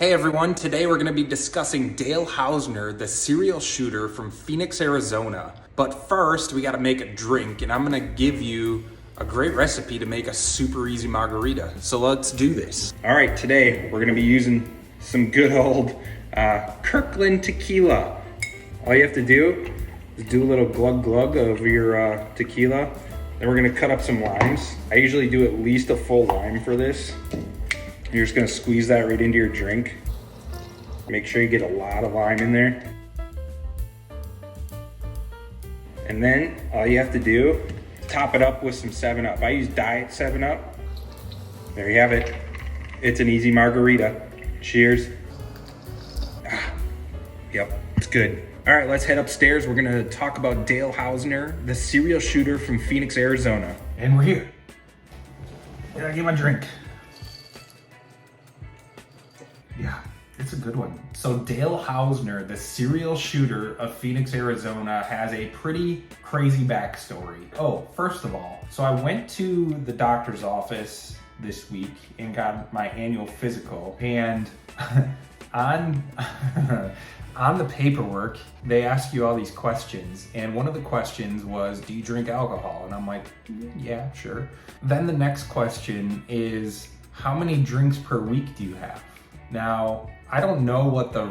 Hey everyone, today we're going to be discussing Dale Hausner, the serial shooter from Phoenix, Arizona. But first, we got to make a drink, and I'm going to give you a great recipe to make a super easy margarita. So let's do this. All right, today we're going to be using some good old Kirkland tequila. All you have to do is do a little glug glug of your tequila. Then we're going to cut up some limes. I usually do at least a full lime for this. You're just gonna squeeze that right into your drink. Make sure you get a lot of lime in there. And then all you have to do is top it up with some 7-Up. I use Diet 7-Up. There you have it. It's an easy margarita. Cheers. Yep, it's good. All right, let's head upstairs. We're gonna talk about Dale Hausner, the serial shooter from Phoenix, Arizona. And we're here. Gotta get my drink. Yeah, it's a good one. So Dale Hausner, the serial shooter of Phoenix, Arizona, has a pretty crazy backstory. Oh, first of all, so I went to the doctor's office this week and got my annual physical, and on on the paperwork, they ask you all these questions, and one of the questions was, do you drink alcohol? And I'm like, yeah, sure. Then the next question is, how many drinks per week do you have? Now, I don't know what the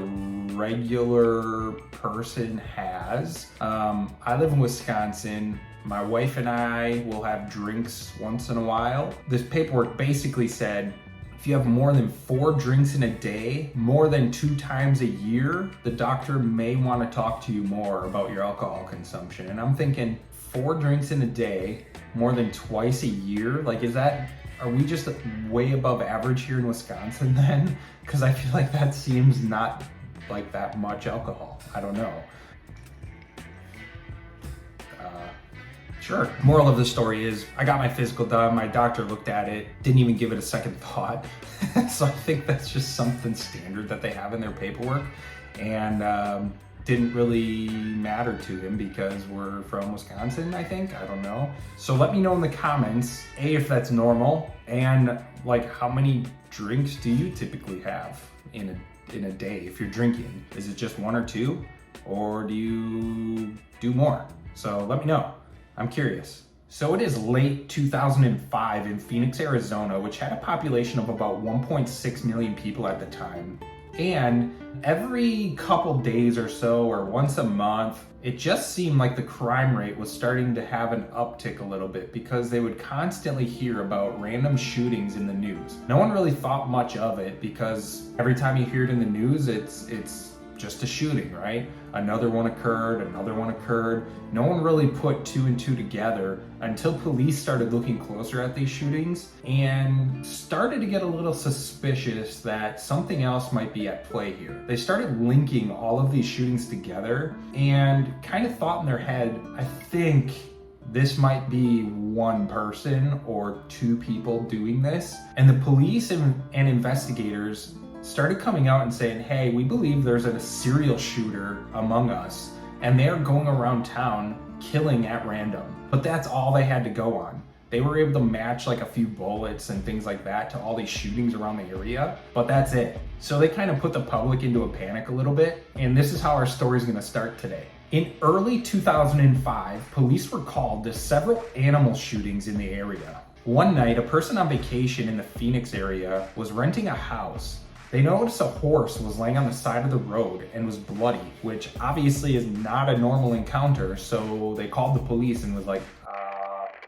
regular person has. I live in Wisconsin. My wife and I will have drinks once in a while. This paperwork basically said, if you have more than 4 drinks in a day, more than 2 times a year, the doctor may want to talk to you more about your alcohol consumption. And I'm thinking, 4 drinks in a day, more than twice a year? Like, are we just way above average here in Wisconsin then? Because I feel like that seems not like that much alcohol. I don't know. Sure. Moral of the story is I got my physical done. My doctor looked at it, didn't even give it a second thought. So I think that's just something standard that they have in their paperwork. And didn't really matter to him because we're from Wisconsin, I think. I don't know. So let me know in the comments, A, if that's normal, and like how many drinks do you typically have in a day if you're drinking? Is it just 1 or 2, or do you do more? So let me know. I'm curious. So it is late 2005 in Phoenix, Arizona, which had a population of about 1.6 million people at the time. And every couple days or so, or once a month, it just seemed like the crime rate was starting to have an uptick a little bit because they would constantly hear about random shootings in the news. No one really thought much of it because every time you hear it in the news, it's just a shooting, right? Another one occurred, another one occurred. No one really put 2 and 2 together until police started looking closer at these shootings and started to get a little suspicious that something else might be at play here. They started linking all of these shootings together and kind of thought in their head, I think this might be one person or 2 people doing this. And the police and investigators started coming out and saying, hey, we believe there's a serial shooter among us, and they're going around town killing at random. But that's all they had to go on. They were able to match like a few bullets and things like that to all these shootings around the area, but that's it. So they kind of put the public into a panic a little bit, and this is how our story is going to start today. In early 2005, police were called to several animal shootings in the area. One night, a person on vacation in the Phoenix area was renting a house. They noticed a horse was laying on the side of the road and was bloody, which obviously is not a normal encounter, so they called the police and was like,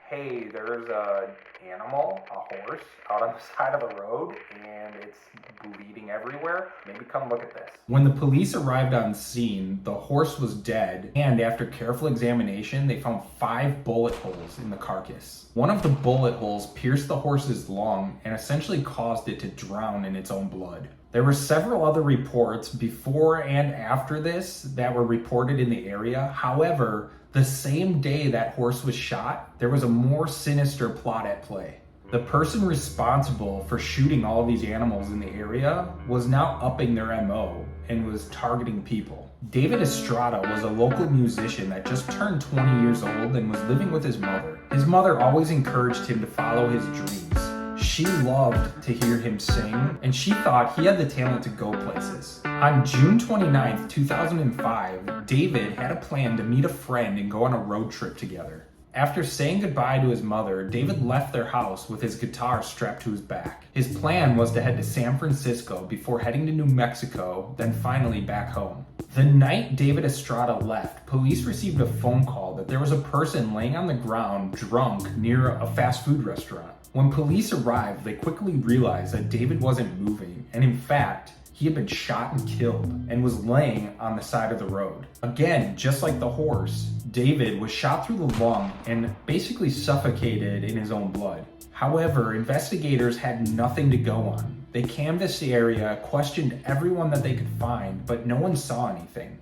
hey, there's an animal, a horse, out on the side of a road, and it's bleeding everywhere. Maybe come look at this. When the police arrived on scene, the horse was dead, and after careful examination, they found 5 bullet holes in the carcass. One of the bullet holes pierced the horse's lung and essentially caused it to drown in its own blood. There were several other reports before and after this that were reported in the area. However, the same day that horse was shot, there was a more sinister plot at play. The person responsible for shooting all of these animals in the area was now upping their MO and was targeting people. David Estrada was a local musician that just turned 20 years old and was living with his mother. His mother always encouraged him to follow his dreams. She loved to hear him sing, and she thought he had the talent to go places. On June 29th, 2005, David had a plan to meet a friend and go on a road trip together. After saying goodbye to his mother, David left their house with his guitar strapped to his back. His plan was to head to San Francisco before heading to New Mexico, then finally back home. The night David Estrada left, police received a phone call that there was a person laying on the ground drunk near a fast food restaurant. When police arrived, they quickly realized that David wasn't moving, and in fact, he had been shot and killed and was laying on the side of the road. Again, just like the horse, David was shot through the lung and basically suffocated in his own blood. However, investigators had nothing to go on. They canvassed the area, questioned everyone that they could find, but no one saw anything.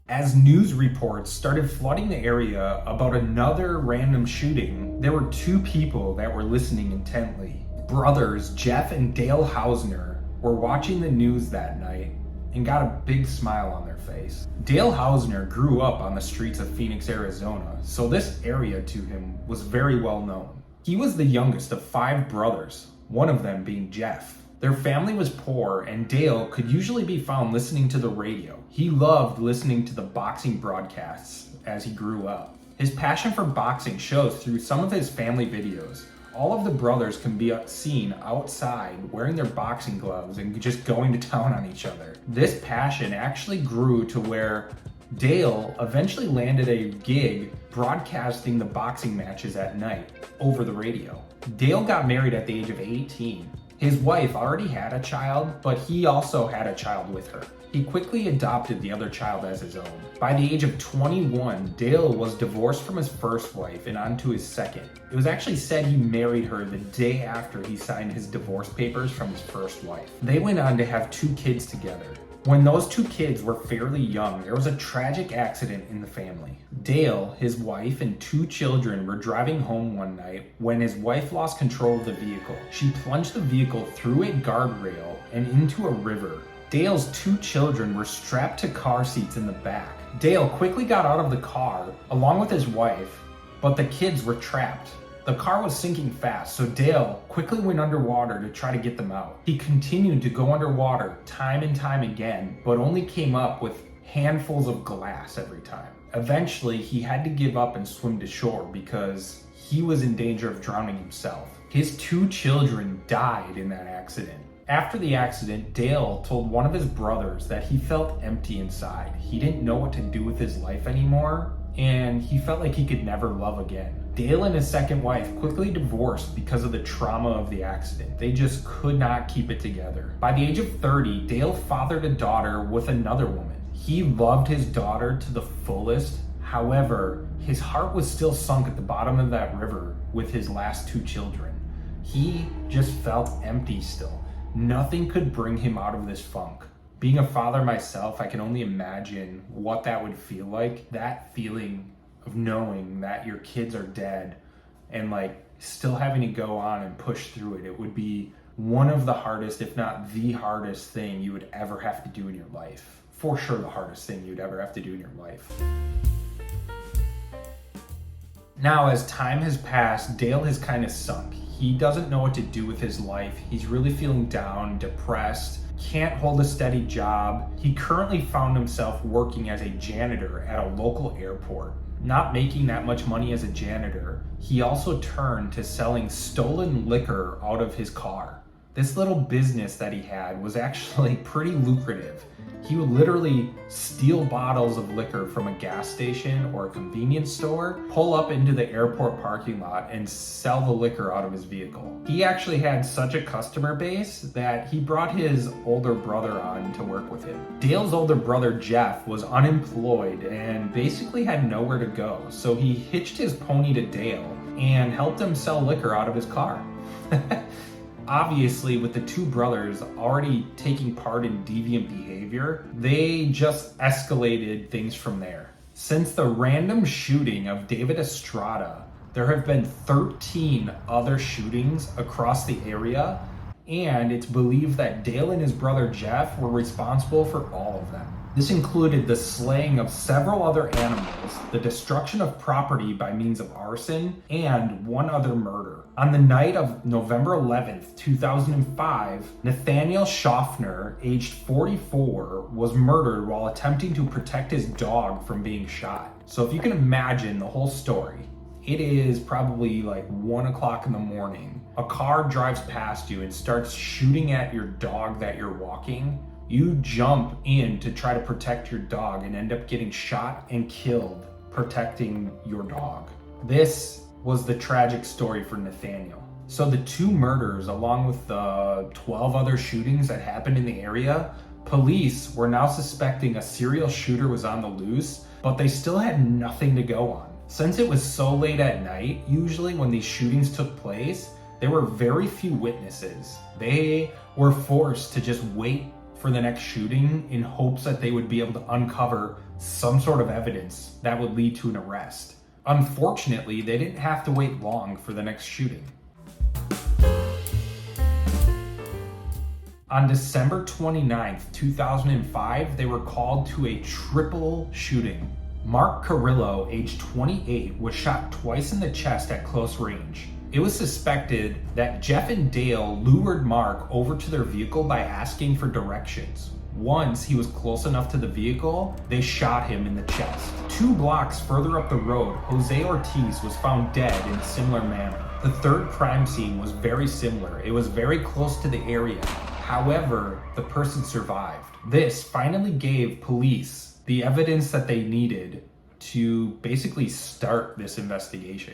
As news reports started flooding the area about another random shooting, there were two people that were listening intently. Brothers Jeff and Dale Hausner were watching the news that night and got a big smile on their face. Dale Hausner grew up on the streets of Phoenix, Arizona, so this area to him was very well known. He was the youngest of 5 brothers, one of them being Jeff. Their family was poor, and Dale could usually be found listening to the radio. He loved listening to the boxing broadcasts as he grew up. His passion for boxing shows through some of his family videos. All of the brothers can be seen outside wearing their boxing gloves and just going to town on each other. This passion actually grew to where Dale eventually landed a gig broadcasting the boxing matches at night over the radio. Dale got married at the age of 18. His wife already had a child, but he also had a child with her. He quickly adopted the other child as his own. By the age of 21, Dale was divorced from his first wife and on to his second. It was actually said he married her the day after he signed his divorce papers from his first wife. They went on to have 2 kids together. When those 2 kids were fairly young, there was a tragic accident in the family. Dale, his wife, and 2 children were driving home one night when his wife lost control of the vehicle. She plunged the vehicle through a guardrail and into a river. Dale's 2 children were strapped to car seats in the back. Dale quickly got out of the car along with his wife, but the kids were trapped. The car was sinking fast, so Dale quickly went underwater to try to get them out. He continued to go underwater time and time again, but only came up with handfuls of glass every time. Eventually, he had to give up and swim to shore because he was in danger of drowning himself. His 2 children died in that accident. After the accident, Dale told one of his brothers that he felt empty inside. He didn't know what to do with his life anymore, and he felt like he could never love again. Dale and his second wife quickly divorced because of the trauma of the accident. They just could not keep it together. By the age of 30, Dale fathered a daughter with another woman. He loved his daughter to the fullest. However, his heart was still sunk at the bottom of that river with his last 2 children. He just felt empty still. Nothing could bring him out of this funk. Being a father myself, I can only imagine what that would feel like. That feeling of knowing that your kids are dead and like still having to go on and push through it. It would be one of the hardest, if not the hardest thing you would ever have to do in your life. For sure the hardest thing you'd ever have to do in your life. Now, as time has passed, Dale has kind of sunk. He doesn't know what to do with his life. He's really feeling down, depressed, can't hold a steady job. He currently found himself working as a janitor at a local airport. Not making that much money as a janitor, he also turned to selling stolen liquor out of his car. This little business that he had was actually pretty lucrative. He would literally steal bottles of liquor from a gas station or a convenience store, pull up into the airport parking lot, and sell the liquor out of his vehicle. He actually had such a customer base that he brought his older brother on to work with him. Dale's older brother, Jeff, was unemployed and basically had nowhere to go, so he hitched his pony to Dale and helped him sell liquor out of his car. Obviously, with the 2 brothers already taking part in deviant behavior, they just escalated things from there. Since the random shooting of David Estrada, there have been 13 other shootings across the area, and it's believed that Dale and his brother Jeff were responsible for all of them. This included the slaying of several other animals, the destruction of property by means of arson, and one other murder. On the night of November 11th, 2005, Nathaniel Hausner, aged 44, was murdered while attempting to protect his dog from being shot. So if you can imagine the whole story, it is probably like 1 o'clock in the morning. A car drives past you and starts shooting at your dog that you're walking. You jump in to try to protect your dog and end up getting shot and killed protecting your dog. This was the tragic story for Nathaniel. So the 2 murders, along with the 12 other shootings that happened in the area, police were now suspecting a serial shooter was on the loose, but they still had nothing to go on. Since it was so late at night, usually when these shootings took place, there were very few witnesses. They were forced to just wait for the next shooting in hopes that they would be able to uncover some sort of evidence that would lead to an arrest. Unfortunately, they didn't have to wait long for the next shooting. On December 29th, 2005, they were called to a triple shooting. Mark Carrillo, age 28, was shot twice in the chest at close range. It was suspected that Jeff and Dale lured Mark over to their vehicle by asking for directions. Once he was close enough to the vehicle, they shot him in the chest. 2 blocks further up the road, Jose Ortiz was found dead in a similar manner. The third crime scene was very similar. It was very close to the area. However, the person survived. This finally gave police the evidence that they needed to basically start this investigation.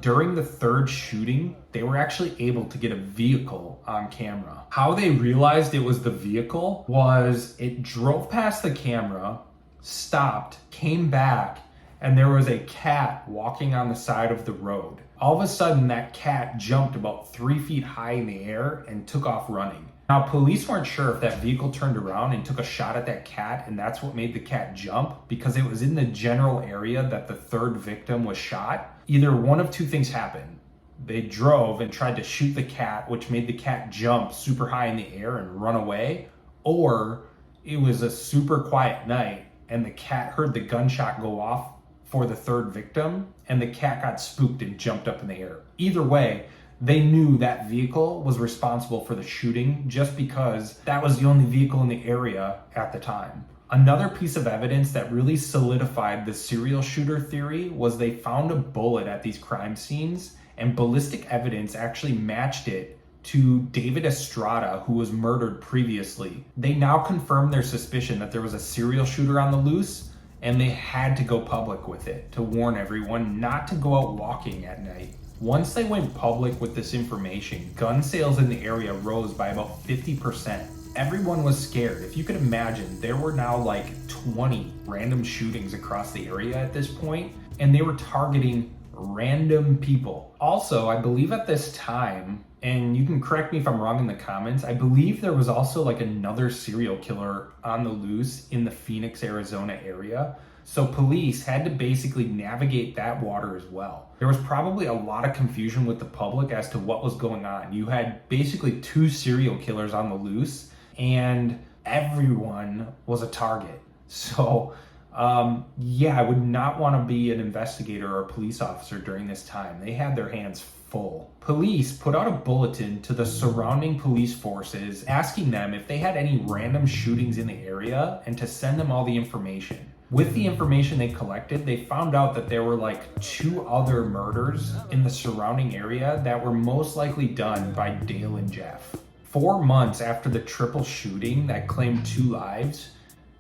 During the third shooting, they were actually able to get a vehicle on camera. How they realized it was the vehicle was it drove past the camera, stopped, came back, and there was a cat walking on the side of the road. All of a sudden, that cat jumped about 3 feet high in the air and took off running. Now, police weren't sure if that vehicle turned around and took a shot at that cat and that's what made the cat jump, because it was in the general area that the third victim was shot. Either one of 2 things happened. They drove and tried to shoot the cat, which made the cat jump super high in the air and run away, or it was a super quiet night and the cat heard the gunshot go off for the third victim and the cat got spooked and jumped up in the air. Either way, they knew that vehicle was responsible for the shooting just because that was the only vehicle in the area at the time. Another piece of evidence that really solidified the serial shooter theory was they found a bullet at these crime scenes, and ballistic evidence actually matched it to David Estrada, who was murdered previously. They now confirmed their suspicion that there was a serial shooter on the loose, and they had to go public with it to warn everyone not to go out walking at night. Once they went public with this information, gun sales in the area rose by about 50%. Everyone was scared. If you could imagine, there were now like 20 random shootings across the area at this point, and they were targeting random people. Also, I believe at this time, and you can correct me if I'm wrong in the comments, I believe there was also like another serial killer on the loose in the Phoenix, Arizona area. So police had to basically navigate that water as well. There was probably a lot of confusion with the public as to what was going on. You had basically 2 serial killers on the loose and everyone was a target. So I would not want to be an investigator or a police officer during this time. They had their hands full. Police put out a bulletin to the surrounding police forces asking them if they had any random shootings in the area and to send them all the information. With the information they collected, they found out that there were like 2 other murders in the surrounding area that were most likely done by Dale and Jeff. 4 months after the triple shooting that claimed 2 lives,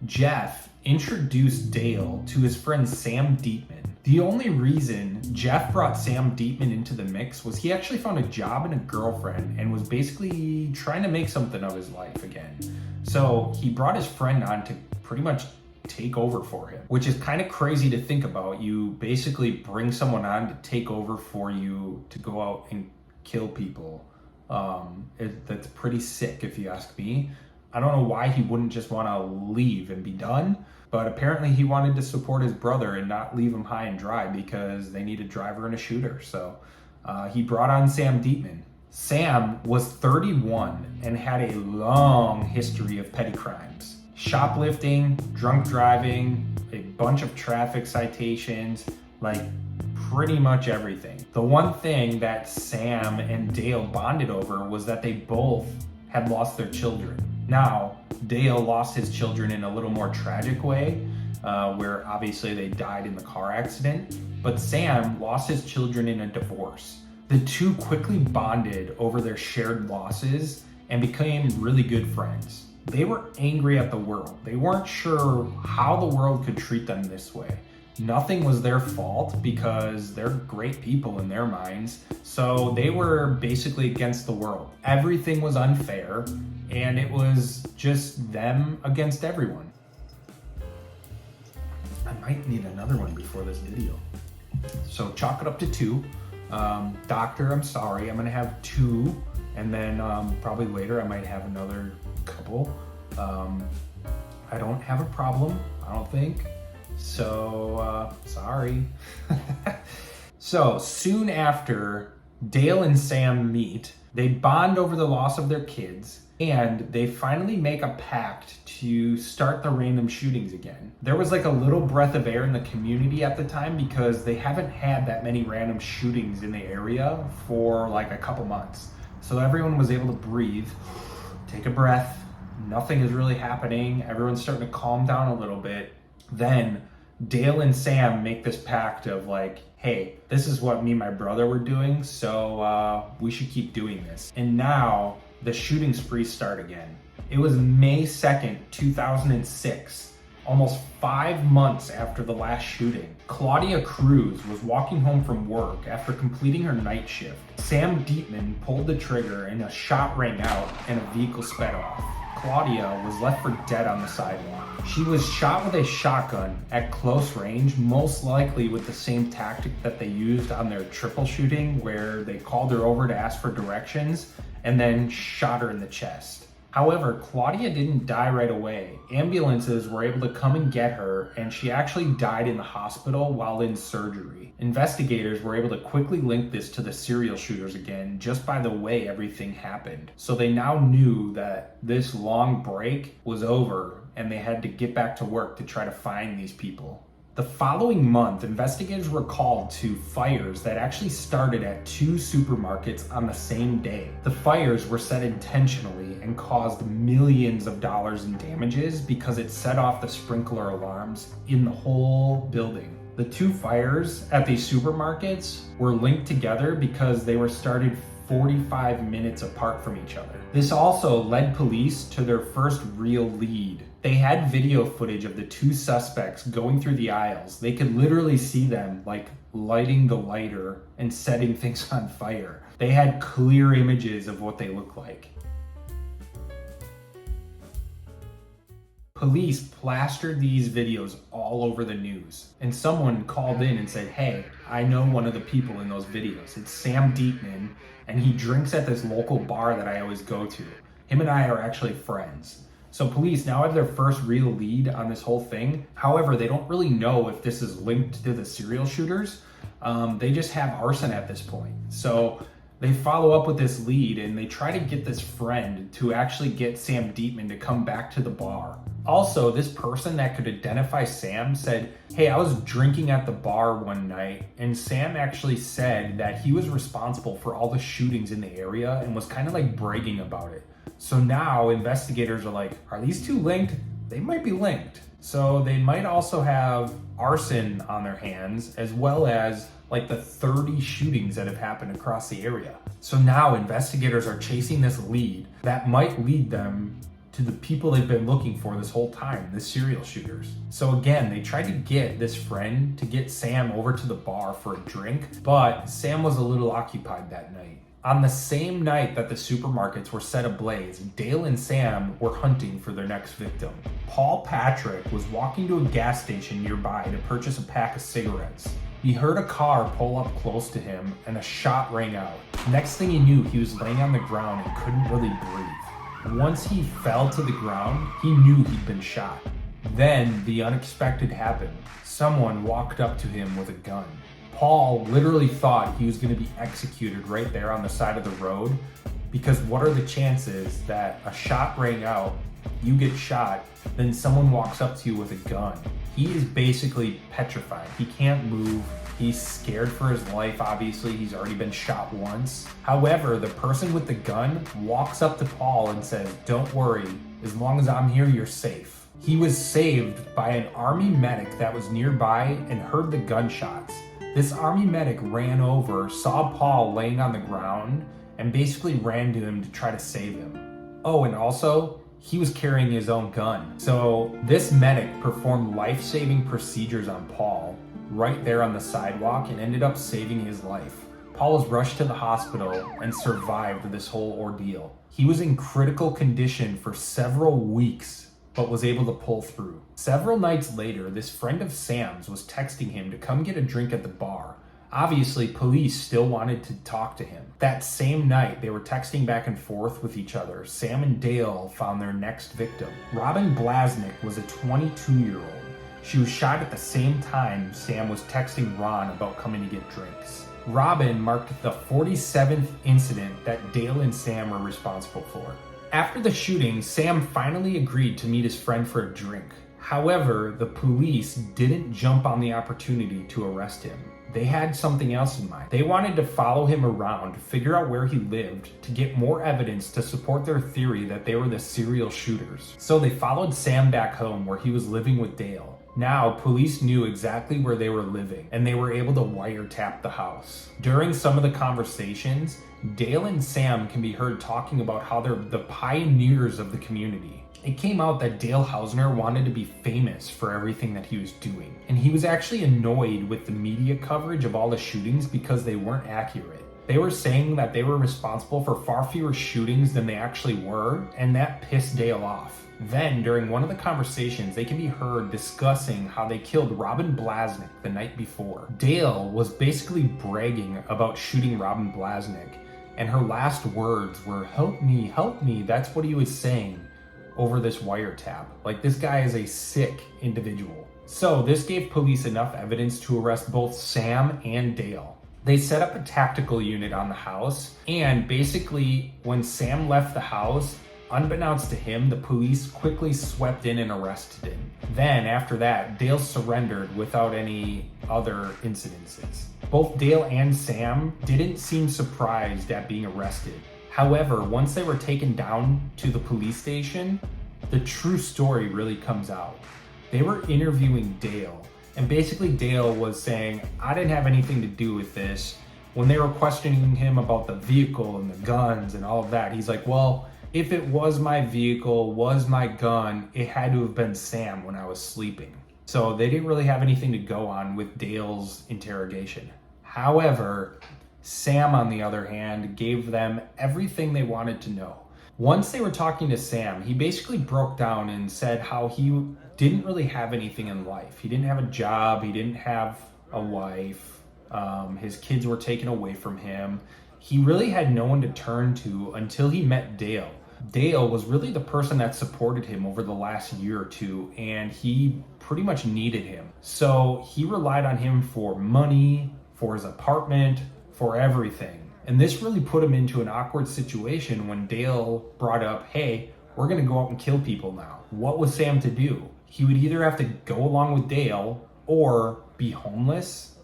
Jeff introduced Dale to his friend Sam Dietman. The only reason Jeff brought Sam Dietman into the mix was he actually found a job and a girlfriend and was basically trying to make something of his life again. So he brought his friend on to pretty much take over for him, which is kind of crazy to think about. You basically bring someone on to take over for you to go out and kill people. That's pretty sick if you ask me. I don't know why he wouldn't just want to leave and be done, but apparently he wanted to support his brother and not leave him high and dry because they need a driver and a shooter. So he brought on Sam Dietman. Sam was 31 and had a long history of petty crimes. Shoplifting, drunk driving, a bunch of traffic citations, like pretty much everything. The one thing that Sam and Dale bonded over was that they both had lost their children. Now, Dale lost his children in a little more tragic way, where obviously they died in the car accident, but Sam lost his children in a divorce. The two quickly bonded over their shared losses and became really good friends. They were angry at the world. They weren't sure how the world could treat them this way. Nothing was their fault because they're great people in their minds. So they were basically against the world. Everything was unfair and it was just them against everyone. I might need another one before this video. So chalk it up to 2. Doctor, I'm sorry, I'm gonna have 2. And then probably later I might have another couple. I don't have a problem, I don't think. So, sorry. So soon after Dale and Sam meet, they bond over the loss of their kids, and they finally make a pact to start the random shootings again. There was like a little breath of air in the community at the time because they haven't had that many random shootings in the area for like a couple months. So everyone was able to breathe, take a breath. Nothing is really happening. Everyone's starting to calm down a little bit. Then Dale and Sam make this pact of like, hey, this is what me and my brother were doing, so we should keep doing this. And now the shooting sprees start again. It was May 2nd, 2006, almost 5 months after the last shooting. Claudia Cruz was walking home from work after completing her night shift. Sam Dietman pulled the trigger and a shot rang out and a vehicle sped off. Claudia was left for dead on the sidewalk. She was shot with a shotgun at close range, most likely with the same tactic that they used on their triple shooting, where they called her over to ask for directions and then shot her in the chest. However, Claudia didn't die right away. Ambulances were able to come and get her, and she actually died in the hospital while in surgery. Investigators were able to quickly link this to the serial shooters again, just by the way everything happened. So they now knew that this long break was over, and they had to get back to work to try to find these people. The following month, investigators were called to fires that actually started at 2 supermarkets on the same day. The fires were set intentionally and caused millions of dollars in damages because it set off the sprinkler alarms in the whole building. The 2 fires at these supermarkets were linked together because they were started 45 minutes apart from each other. This also led police to their first real lead. They had video footage of the 2 suspects going through the aisles. They could literally see them like lighting the lighter and setting things on fire. They had clear images of what they look like. Police plastered these videos all over the news, and someone called in and said, hey, I know one of the people in those videos. It's Sam Dietman, and he drinks at this local bar that I always go to. Him and I are actually friends. So police now have their first real lead on this whole thing. However, they don't really know if this is linked to the serial shooters. They just have arson at this point. So they follow up with this lead and they try to get this friend to actually get Sam Dietman to come back to the bar. Also, this person that could identify Sam said, hey, I was drinking at the bar one night, and Sam actually said that he was responsible for all the shootings in the area and was kind of like bragging about it. So now investigators are like, are these 2 linked? They might be linked. So they might also have arson on their hands, as well as like the 30 shootings that have happened across the area. So now investigators are chasing this lead that might lead them to the people they've been looking for this whole time, the serial shooters. So again, they tried to get this friend to get Sam over to the bar for a drink, but Sam was a little occupied that night. On the same night that the supermarkets were set ablaze, Dale and Sam were hunting for their next victim. Paul Patrick was walking to a gas station nearby to purchase a pack of cigarettes. He heard a car pull up close to him and a shot rang out. Next thing he knew, he was laying on the ground and couldn't really breathe. Once he fell to the ground, he knew he'd been shot. Then the unexpected happened. Someone walked up to him with a gun. Paul literally thought he was going to be executed right there on the side of the road, because what are the chances that a shot rang out you get shot, then someone walks up to you with a gun. He is basically petrified. He can't move. He's scared for his life, obviously. He's already been shot once. However, the person with the gun walks up to Paul and says, "Don't worry, as long as I'm here, you're safe." He was saved by an army medic that was nearby and heard the gunshots. This army medic ran over, saw Paul laying on the ground, and basically ran to him to try to save him. Oh, and also, he was carrying his own gun. So this medic performed life-saving procedures on Paul right there on the sidewalk and ended up saving his life. Paul was rushed to the hospital and survived this whole ordeal. He was in critical condition for several weeks, but was able to pull through. Several nights later, this friend of Sam's was texting him to come get a drink at the bar. Obviously, police still wanted to talk to him. That same night, they were texting back and forth with each other. Sam and Dale found their next victim. Robin Blasnick was a 22-year-old. She was shot at the same time Sam was texting Ron about coming to get drinks. Robin marked the 47th incident that Dale and Sam were responsible for. After the shooting, Sam finally agreed to meet his friend for a drink. However, the police didn't jump on the opportunity to arrest him. They had something else in mind. They wanted to follow him around, figure out where he lived, to get more evidence to support their theory that they were the serial shooters. So they followed Sam back home where he was living with Dale. Now, police knew exactly where they were living, and they were able to wiretap the house. During some of the conversations, Dale and Sam can be heard talking about how they're the pioneers of the community. It came out that Dale Hausner wanted to be famous for everything that he was doing, and he was actually annoyed with the media coverage of all the shootings because they weren't accurate. They were saying that they were responsible for far fewer shootings than they actually were, and that pissed Dale off. Then, during one of the conversations, they can be heard discussing how they killed Robin Blasnick the night before. Dale was basically bragging about shooting Robin Blasnick, and her last words were, help me, that's what he was saying over this wiretap. Like, this guy is a sick individual. So this gave police enough evidence to arrest both Sam and Dale. They set up a tactical unit on the house, and basically when Sam left the house, unbeknownst to him, the police quickly swept in and arrested him. Then after that, Dale surrendered without any other incidences. Both Dale and Sam didn't seem surprised at being arrested. However, once they were taken down to the police station, the true story really comes out. They were interviewing Dale, and basically Dale was saying, I didn't have anything to do with this. When they were questioning him about the vehicle and the guns and all of that, he's like, well, if it was my vehicle, was my gun, it had to have been Sam when I was sleeping. So they didn't really have anything to go on with Dale's interrogation. However, Sam, on the other hand, gave them everything they wanted to know. Once they were talking to Sam, he basically broke down and said how he didn't really have anything in life. He didn't have a job, he didn't have a wife, his kids were taken away from him. He really had no one to turn to until he met Dale. Dale was really the person that supported him over the last year or two, and he pretty much needed him. So he relied on him for money, for his apartment, for everything. And this really put him into an awkward situation when Dale brought up, hey, we're gonna go out and kill people now. What was Sam to do? He would either have to go along with Dale or be homeless.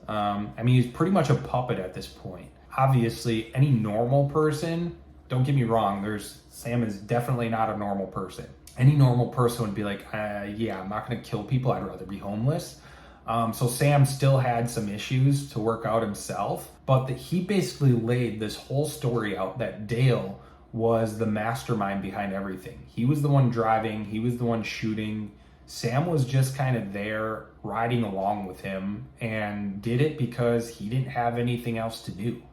He's pretty much a puppet at this point. Obviously, any normal person, don't get me wrong, Sam is definitely not a normal person. Any normal person would be like, yeah, I'm not gonna kill people, I'd rather be homeless. So Sam still had some issues to work out himself, but he basically laid this whole story out that Dale was the mastermind behind everything. He was the one driving, he was the one shooting. Sam was just kind of there riding along with him and did it because he didn't have anything else to do.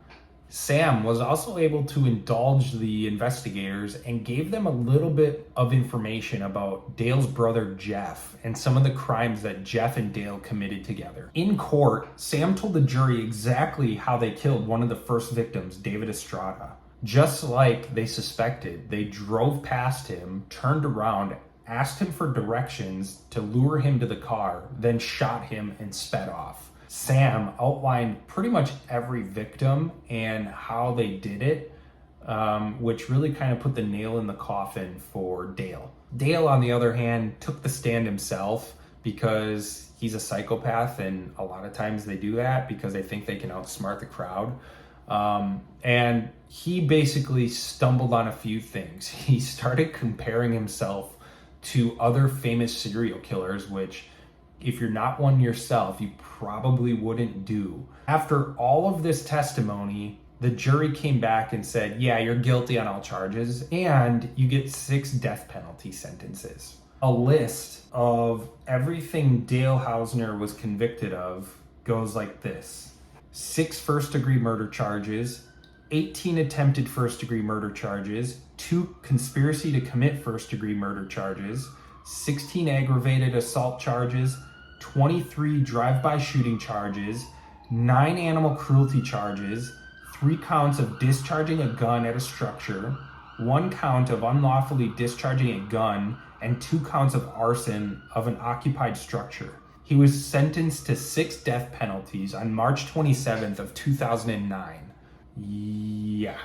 Sam was also able to indulge the investigators and gave them a little bit of information about Dale's brother Jeff and some of the crimes that Jeff and Dale committed together. In court, Sam told the jury exactly how they killed one of the first victims, David Estrada. Just like they suspected, they drove past him, turned around, asked him for directions to lure him to the car, then shot him and sped off. Sam outlined pretty much every victim and how they did it. which really kind of put the nail in the coffin for Dale. Dale, on the other hand, took the stand himself because he's a psychopath, and a lot of times they do that because they think they can outsmart the crowd. And he basically stumbled on a few things. He started comparing himself to other famous serial killers, which, if you're not one yourself, you probably wouldn't do. After all of this testimony, the jury came back and said, yeah, you're guilty on all charges, and you get 6 death penalty sentences. A list of everything Dale Hausner was convicted of goes like this: 6 first-degree murder charges, 18 attempted first-degree murder charges, 2 conspiracy to commit first-degree murder charges, 16 aggravated assault charges, 23 drive-by shooting charges, 9 animal cruelty charges, 3 counts of discharging a gun at a structure, 1 count of unlawfully discharging a gun, and 2 counts of arson of an occupied structure. He was sentenced to 6 death penalties on March 27th of 2009. Yeah,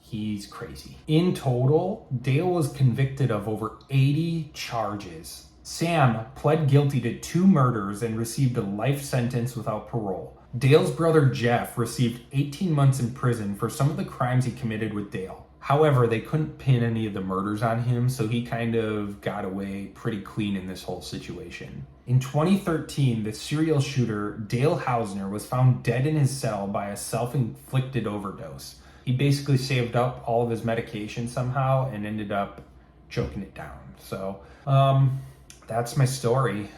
he's crazy. In total, Dale was convicted of over 80 charges. Sam pled guilty to 2 murders and received a life sentence without parole. Dale's brother Jeff received 18 months in prison for some of the crimes he committed with Dale. However, they couldn't pin any of the murders on him, so he kind of got away pretty clean in this whole situation. In 2013, the serial shooter Dale Hausner was found dead in his cell by a self-inflicted overdose. He basically saved up all of his medication somehow and ended up choking it down. So, that's my story.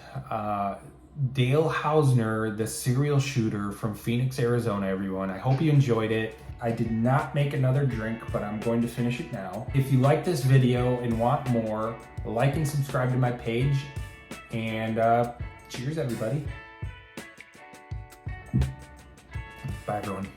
Dale Hausner, the serial shooter from Phoenix, Arizona, everyone. I hope you enjoyed it. I did not make another drink, but I'm going to finish it now. If you like this video and want more, like and subscribe to my page. And cheers, everybody. Bye, everyone.